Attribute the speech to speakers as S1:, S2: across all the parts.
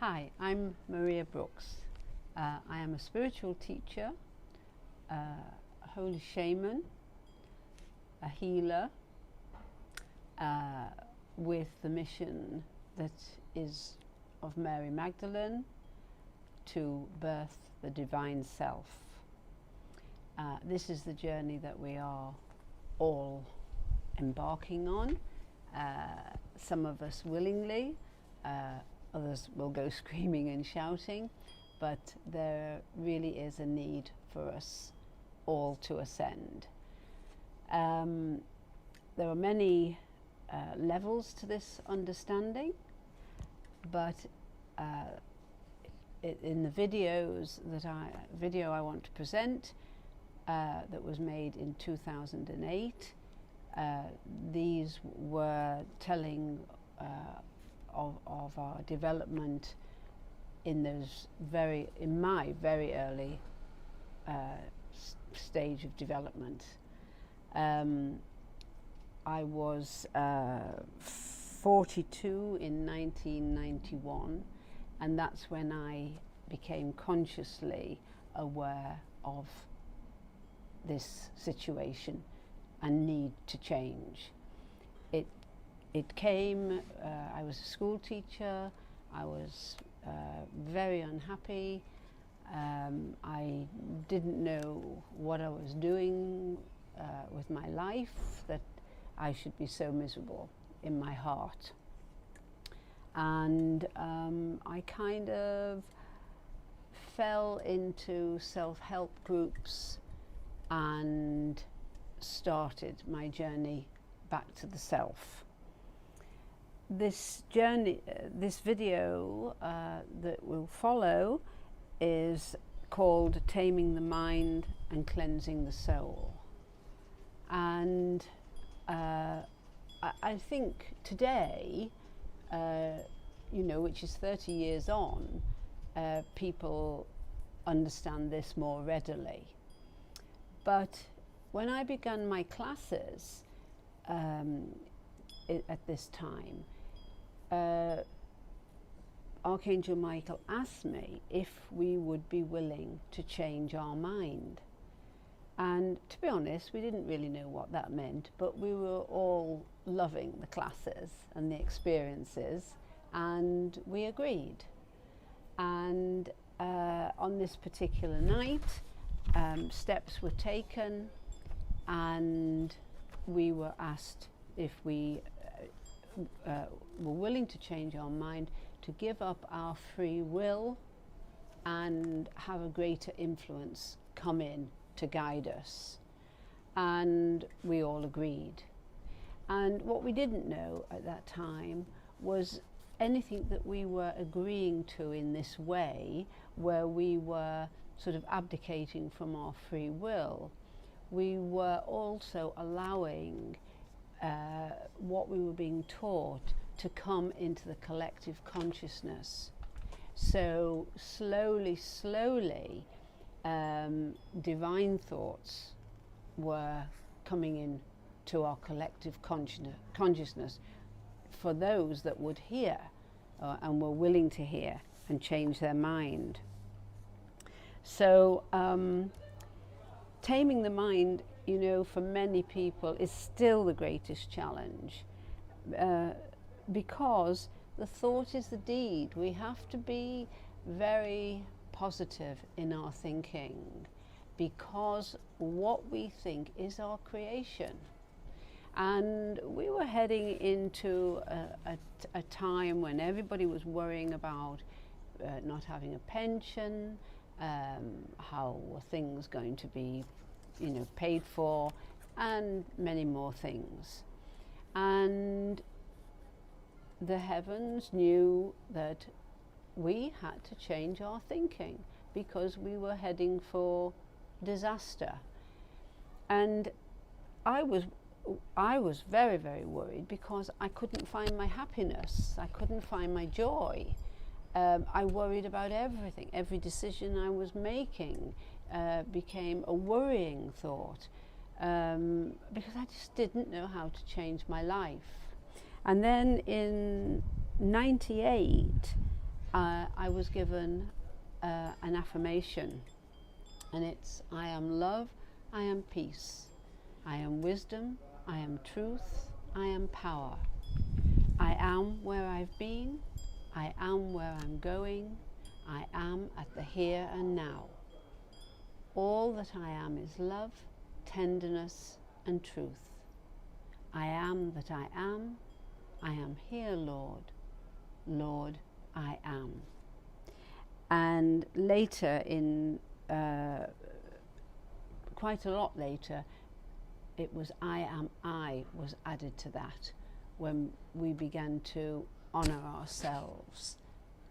S1: Hi, I'm Maria Brooks. I am a spiritual teacher, a holy shaman, a healer, with the mission that is of Mary Magdalene to birth the divine self. This is the journey that we are all embarking on, some of us willingly, others will go screaming and shouting, but there really is a need for us all to ascend. There are many levels to this understanding, but in the video I want to present that was made in 2008, these were telling of our development in my very early stage of development. I was 42 in 1991, and that's when I became consciously aware of this situation and need to change. It came, I was a school teacher, I was very unhappy, I didn't know what I was doing with my life, that I should be so miserable in my heart. And I kind of fell into self-help groups and started my journey back to the self. This journey, this video that will follow is called Taming the Mind and Cleansing the Soul. And I think today, which is 30 years on, people understand this more readily. But when I began my classes at this time, Archangel Michael asked me if we would be willing to change our mind. And to be honest, we didn't really know what that meant, but we were all loving the classes and the experiences, and we agreed. And on this particular night, steps were taken, and we were asked if we were willing to change our mind, to give up our free will and have a greater influence come in to guide us. And we all agreed. And what we didn't know at that time was anything that we were agreeing to in this way, where we were sort of abdicating from our free will, we were also allowing what we were being taught to come into the collective consciousness. So slowly, divine thoughts were coming in to our collective consciousness for those that would hear and were willing to hear and change their mind. So taming the mind, for many people is still the greatest challenge, because the thought is the deed. We have to be very positive in our thinking, because what we think is our creation. And we were heading into a time when everybody was worrying about not having a pension, how were things going to be paid for, and many more things. And the heavens knew that we had to change our thinking, because we were heading for disaster. And I was very, very worried, because I couldn't find my happiness, I couldn't find my joy. I worried about everything. Every decision I was making became a worrying thought, because I just didn't know how to change my life. And then in 98, I was given an affirmation, and it's, I am love, I am peace, I am wisdom, I am truth, I am power. I am where I've been, I am where I'm going, I am at the here and now. All that I am is love, tenderness, and truth. I am that I am here, Lord. Lord, I am. And later, in quite a lot later, it was I was added to that when we began to honour ourselves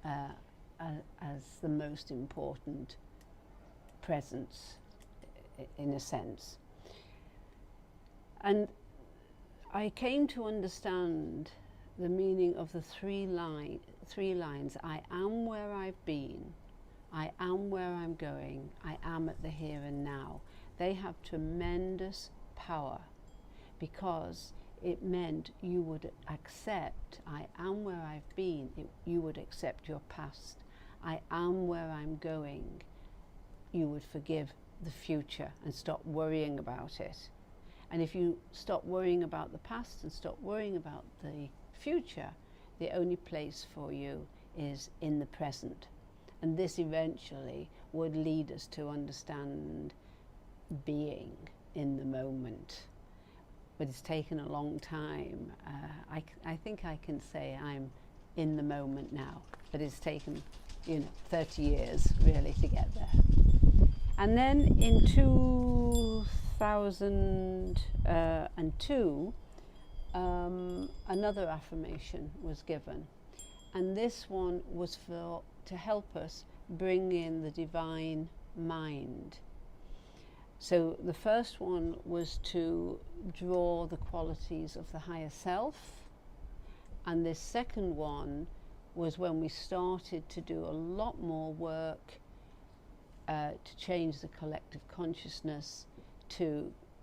S1: as the most important presence, in a sense. And I came to understand the meaning of the three lines. I am where I've been, I am where I'm going, I am at the here and now. They have tremendous power, because it meant you would accept, I am where I've been, you would accept your past. I am where I'm going, you would forgive the future and stop worrying about it. And if you stop worrying about the past and stop worrying about the future, the only place for you is in the present. And this eventually would lead us to understand being in the moment. But it's taken a long time. I think I can say I'm in the moment now, but it's taken 30 years really to get there. And then in 2002, another affirmation was given, and this one was to help us bring in the divine mind. So the first one was to draw the qualities of the higher self, and this second one was when we started to do a lot more work to change the collective consciousness.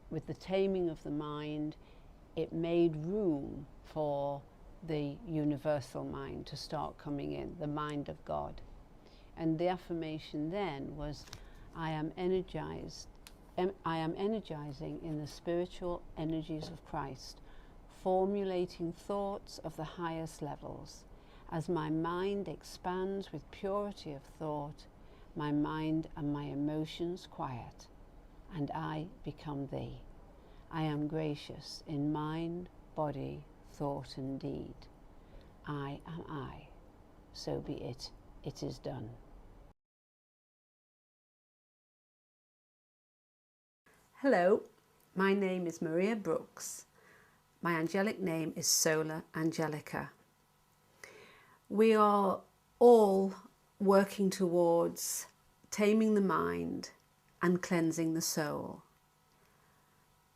S1: With the taming of the mind, it made room for the universal mind to start coming in, the mind of God. And the affirmation then was, I am energizing in the spiritual energies of Christ, formulating thoughts of the highest levels. As my mind expands with purity of thought, my mind and my emotions quiet, and I become thee. I am gracious in mind, body, thought, and deed. I am I. So be it. It is done. Hello, my name is Maria Brooks. My angelic name is Sola Angelica. We are all working towards taming the mind and cleansing the soul.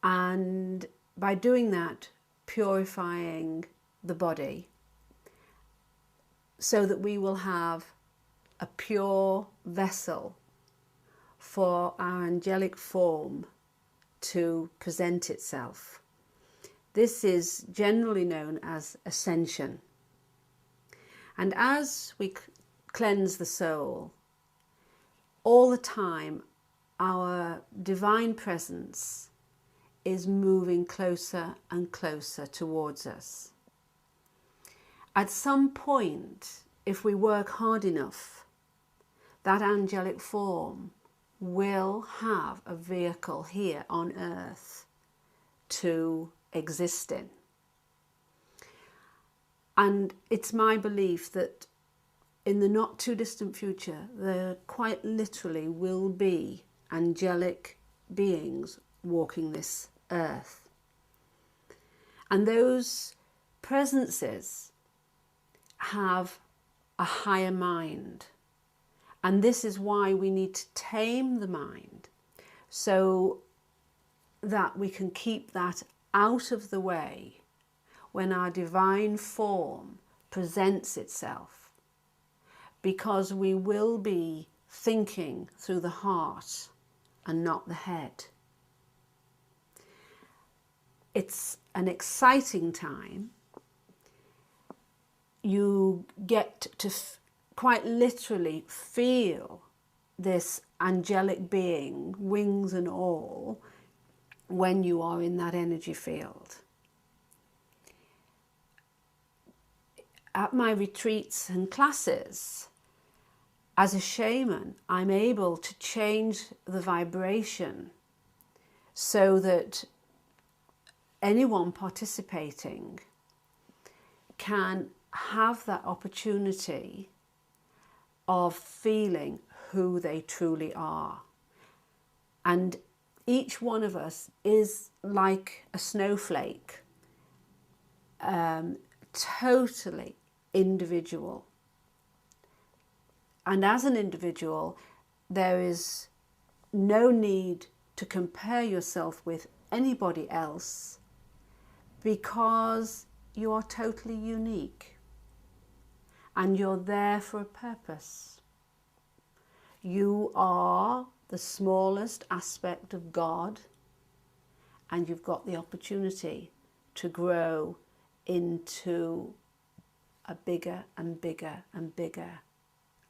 S1: And by doing that, purifying the body so that we will have a pure vessel for our angelic form to present itself. This is generally known as ascension. And as we cleanse the soul, all the time our divine presence is moving closer and closer towards us. At some point, if we work hard enough, that angelic form will have a vehicle here on earth to exist in. And it's my belief that in the not too distant future, there quite literally will be angelic beings walking this earth. And those presences have a higher mind. And this is why we need to tame the mind, so that we can keep that out of the way when our divine form presents itself. Because we will be thinking through the heart and not the head. It's an exciting time. You get quite literally feel this angelic being, wings and all, when you are in that energy field. At my retreats and classes, as a shaman, I'm able to change the vibration so that anyone participating can have that opportunity of feeling who they truly are. And each one of us is like a snowflake, totally individual. And as an individual, there is no need to compare yourself with anybody else, because you are totally unique and you're there for a purpose. You are the smallest aspect of God, and you've got the opportunity to grow into a bigger and bigger and bigger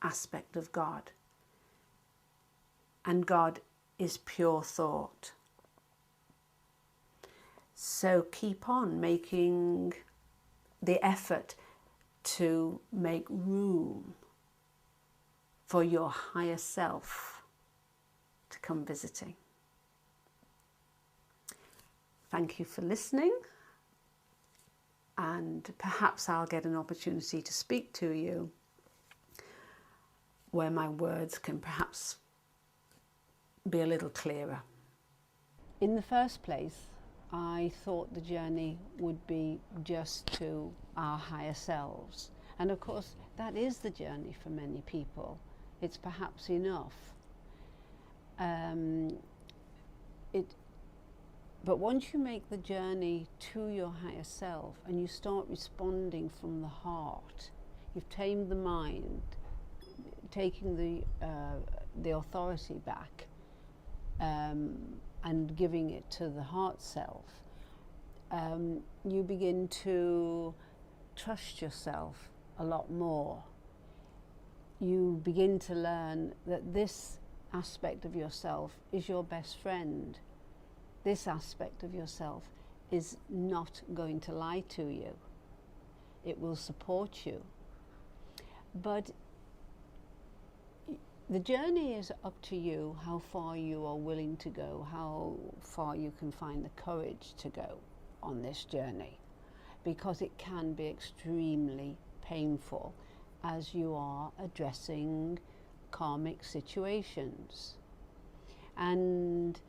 S1: aspect of God. And God is pure thought. So keep on making the effort to make room for your higher self to come visiting. Thank you for listening, and perhaps I'll get an opportunity to speak to you where my words can perhaps be a little clearer. In the first place, I thought the journey would be just to our higher selves. And of course, that is the journey for many people. It's perhaps enough. But once you make the journey to your higher self and you start responding from the heart, you've tamed the mind, taking the authority back, and giving it to the heart self, you begin to trust yourself a lot more. You begin to learn that this aspect of yourself is your best friend. This aspect of yourself is not going to lie to you. It will support you. But the journey is up to you, how far you are willing to go, how far you can find the courage to go on this journey, because it can be extremely painful as you are addressing karmic situations. And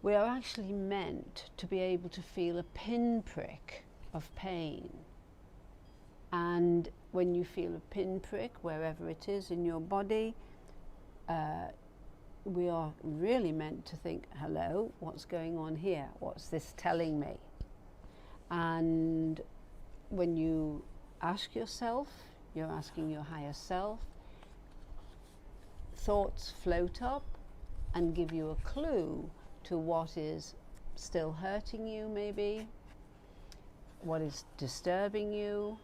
S1: we are actually meant to be able to feel a pinprick of pain. And when you feel a pinprick, wherever it is in your body, we are really meant to think, hello, what's going on here? What's this telling me? And when you ask yourself, you're asking your higher self, thoughts float up and give you a clue to what is still hurting you, maybe, what is disturbing you.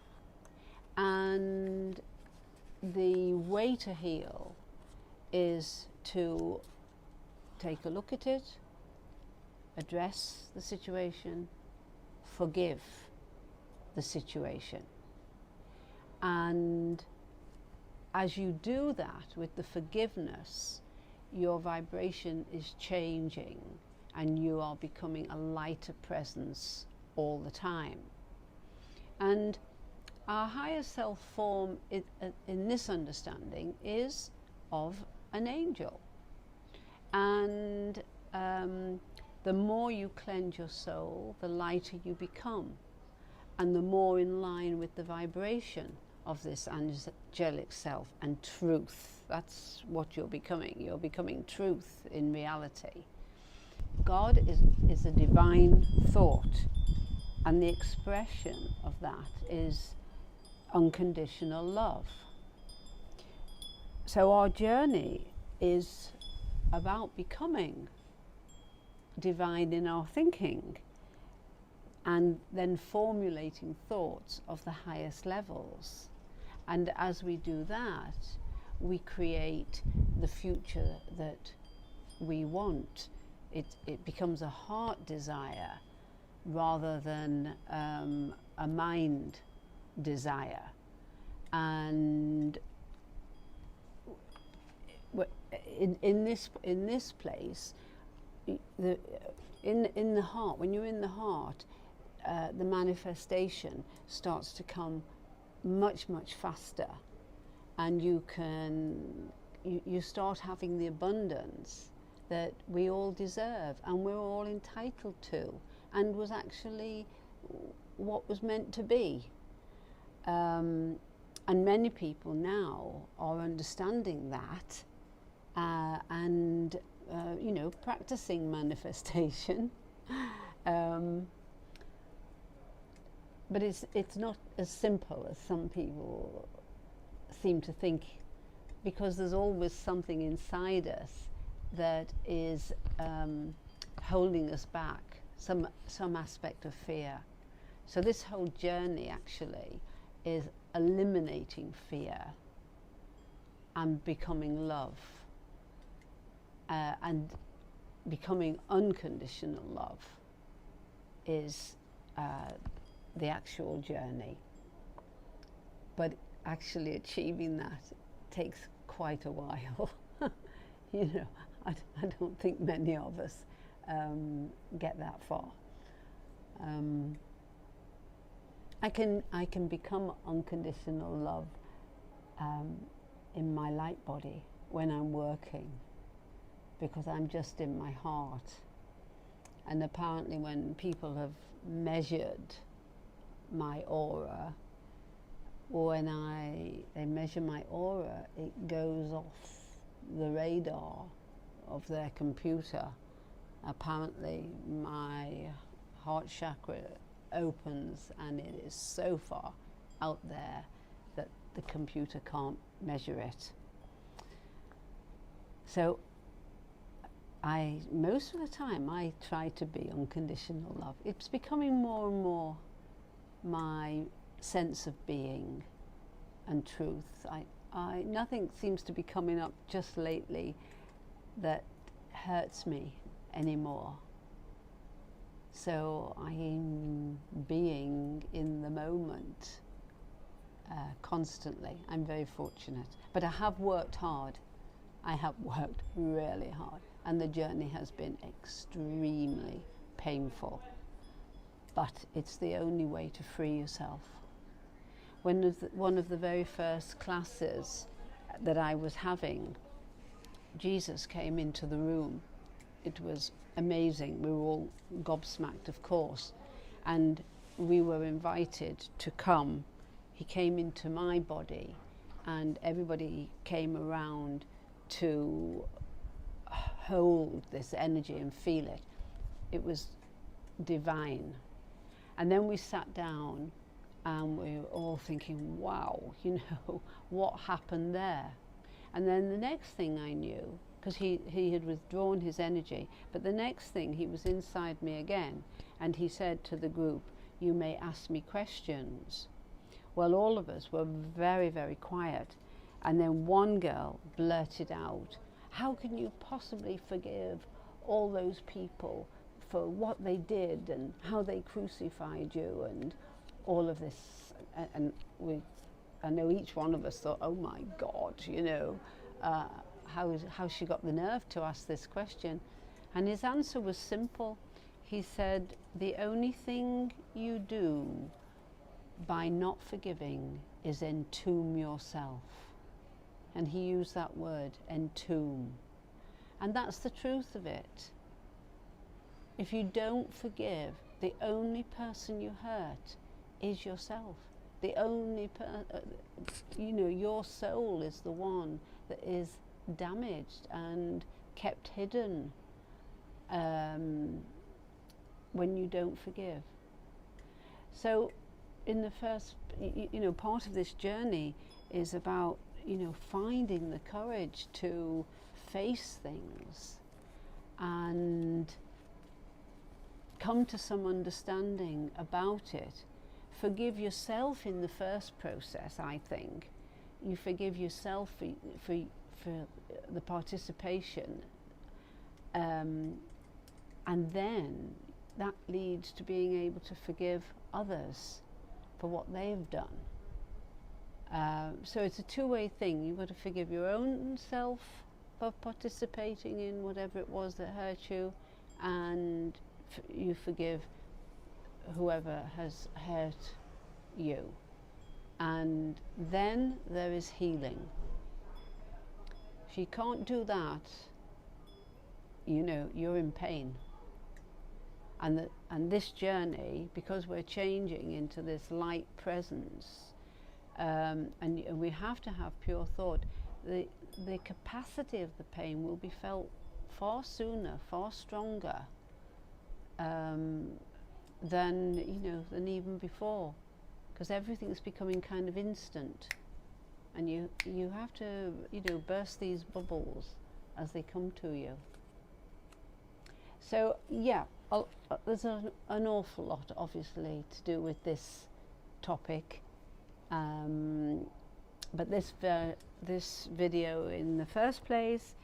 S1: And the way to heal is to take a look at it, address the situation, forgive the situation. And as you do that with the forgiveness, your vibration is changing and you are becoming a lighter presence all the time. And our higher self form in this understanding is of an angel. And the more you cleanse your soul, the lighter you become, and the more in line with the vibration of this angelic self and truth. That's what you're becoming. You're becoming truth in reality. God is a divine thought, and the expression of that is unconditional love. So our journey is about becoming divine in our thinking, and then formulating thoughts of the highest levels. And as we do that, we create the future that we want. It becomes a heart desire rather than a mind desire. And in this place, in the heart, when you're in the heart, the manifestation starts to come much faster, and you start having the abundance that we all deserve and we're all entitled to, and was actually what was meant to be. And many people now are understanding that, and practicing manifestation. But it's not as simple as some people seem to think, because there's always something inside us that is holding us back, some aspect of fear. So this whole journey actually is eliminating fear and becoming love, and becoming unconditional love is the actual journey. But actually achieving that takes quite a while. I don't think many of us get that far. I can become unconditional love in my light body when I'm working, because I'm just in my heart. And apparently when people have measured my aura, when they measure my aura, it goes off the radar of their computer. Apparently my heart chakra opens, and it is so far out there that the computer can't measure it. So most of the time I try to be unconditional love. It's becoming more and more my sense of being and truth. Nothing seems to be coming up just lately that hurts me anymore. So I'm being in the moment constantly. I'm very fortunate. But I have worked hard. I have worked really hard. And the journey has been extremely painful. But it's the only way to free yourself. One of the very first classes that I was having, Jesus came into the room. It was amazing. We were all gobsmacked, of course, and we were invited to come. He came into my body, and everybody came around to hold this energy and feel it. It was divine. And then we sat down, and we were all thinking, wow, what happened there? And then the next thing I knew, because he had withdrawn his energy, but the next thing, he was inside me again, and he said to the group, you may ask me questions. Well, all of us were very, very quiet. And then one girl blurted out, how can you possibly forgive all those people for what they did and how they crucified you and all of this? And I know each one of us thought, oh my God, how she got the nerve to ask this question. And his answer was simple. He said, the only thing you do by not forgiving is entomb yourself. And he used that word, entomb. And that's the truth of it. If you don't forgive, the only person you hurt is yourself. The only your soul is the one that is damaged and kept hidden when you don't forgive. So in the first, part of this journey is about, finding the courage to face things and come to some understanding about it. Forgive yourself in the first process, I think, you forgive yourself for the participation, and then that leads to being able to forgive others for what they've done. So it's a two-way thing. You've got to forgive your own self for participating in whatever it was that hurt you, and you forgive whoever has hurt you. And then there is healing. If you can't do that, you're in pain. And this journey, because we're changing into this light presence, and we have to have pure thought, the capacity of the pain will be felt far sooner, far stronger than even before, because everything's becoming kind of instant, and you have to burst these bubbles as they come to you. So yeah, there's an awful lot obviously to do with this topic, but this video in the first place,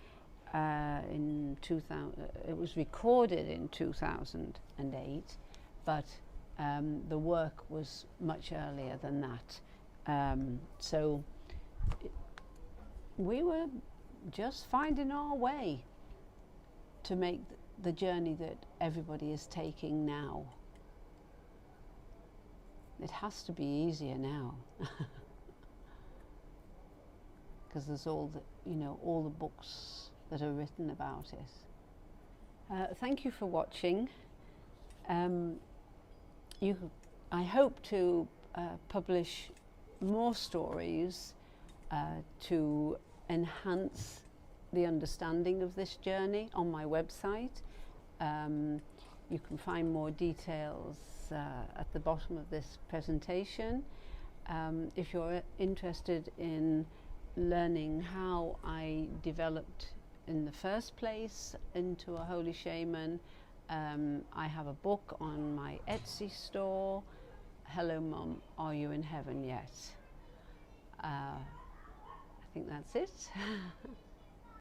S1: in 2000, it was recorded in 2008, but the work was much earlier than that. So we were just finding our way to make the journey that everybody is taking now. It has to be easier now, because there's all the books that are written about it. Thank you for watching. I hope to publish more stories to enhance the understanding of this journey on my website. You can find more details at the bottom of this presentation. If you're interested in learning how I developed in the first place into a holy shaman, I have a book on my Etsy store, Hello Mum, Are You in Heaven Yet? I think that's it.